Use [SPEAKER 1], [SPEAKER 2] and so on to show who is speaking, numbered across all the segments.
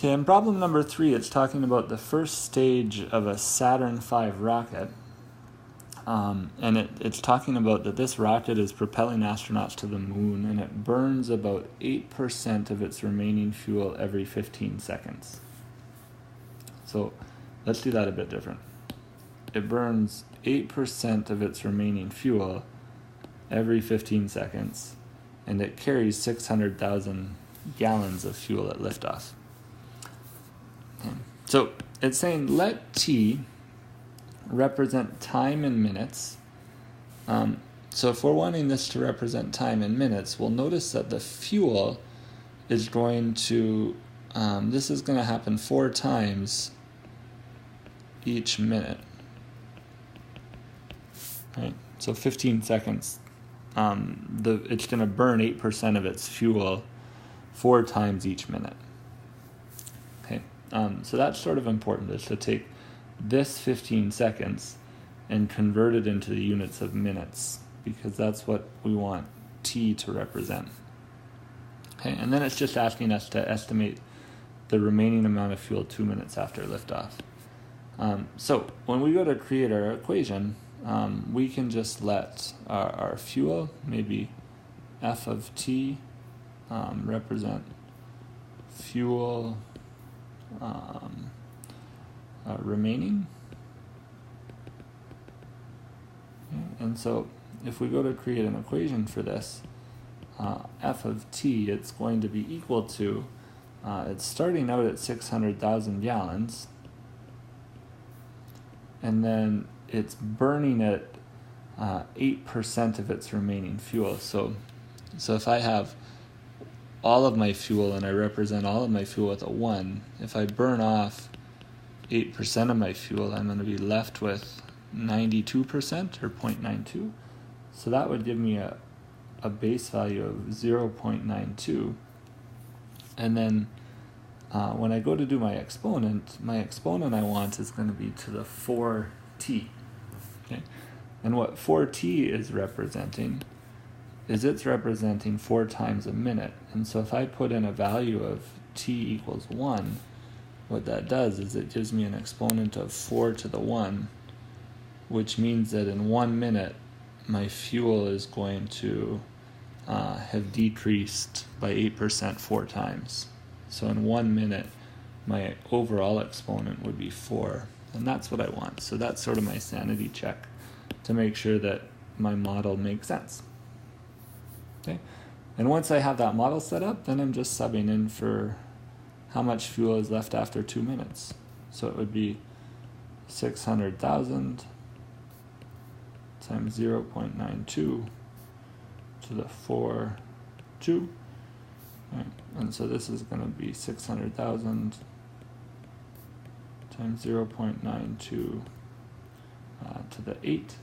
[SPEAKER 1] Okay, in problem number 3, it's talking about the first stage of a Saturn V rocket. And it's talking about that this rocket is propelling astronauts to the moon, and it burns about 8% of its remaining fuel every 15 seconds. So let's do that a bit different. It burns 8% of its remaining fuel every 15 seconds, and it carries 600,000 gallons of fuel at liftoff. So it's saying let t represent time in minutes. So if we're wanting this to represent time in minutes, we'll notice that the fuel is going to, this is going to happen 4 times each minute. Right? So 15 seconds. It's going to burn 8% of its fuel 4 times each minute. Okay. So that's sort of important, is to take this 15 seconds and convert it into the units of minutes, because that's what we want t to represent. Okay, and then it's just asking us to estimate the remaining amount of fuel 2 minutes after liftoff. So when we go to create our equation, we can just let our fuel, maybe f of t, represent fuel remaining. And so if we go to create an equation for this, f of t, it's going to be equal to, it's starting out at 600,000 gallons, and then it's burning at 8% of its remaining fuel. So if I have all of my fuel and I represent all of my fuel with a 1, if I burn off 8% of my fuel, I'm going to be left with 92% or 0.92. So that would give me a base value of 0.92. And then when I go to do my exponent I want is going to be to the 4t. Okay? And what 4t is representing is it's representing 4 times a minute. And so if I put in a value of t equals 1, what that does is it gives me an exponent of 4 to the 1, which means that in 1 minute my fuel is going to have decreased by 8% 4 times. So in 1 minute my overall exponent would be 4, and that's what I want. So that's sort of my sanity check to make sure that my model makes sense. Okay? And once I have that model set up, then I'm just subbing in for how much fuel is left after 2 minutes. So it would be 600,000 times 0.92 to the 2. Right. And so this is going to be 600,000 times 0.92 to the 8.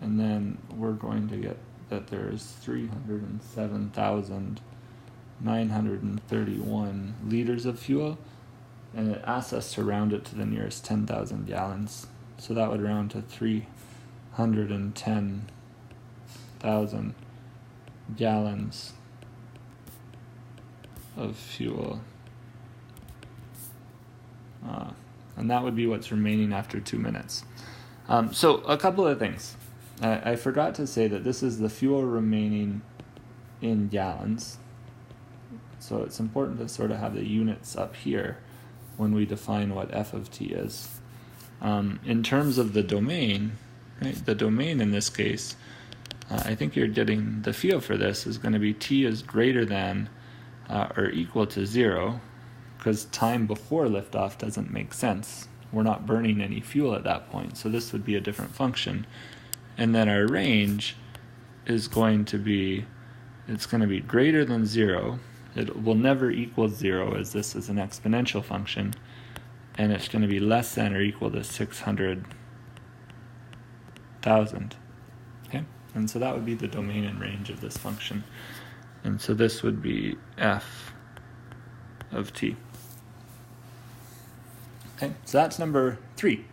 [SPEAKER 1] And then we're going to get that there is 307,931 liters of fuel, and it asks us to round it to the nearest 10,000 gallons. So that would round to 310,000 gallons of fuel. And that would be what's remaining after 2 minutes. So a couple of things. I forgot to say that this is the fuel remaining in gallons. So it's important to sort of have the units up here when we define what f of t is. In terms of the domain, right, the domain in this case, I think you're getting the feel for this is going to be t is greater than or equal to 0, because time before liftoff doesn't make sense. We're not burning any fuel at that point, so this would be a different function. And then our range is going to be, it's going to be greater than 0. It will never equal 0, as this is an exponential function, and it's going to be less than or equal to 600,000. Okay, and so that would be the domain and range of this function. And so this would be f of t. Okay, so that's number 3.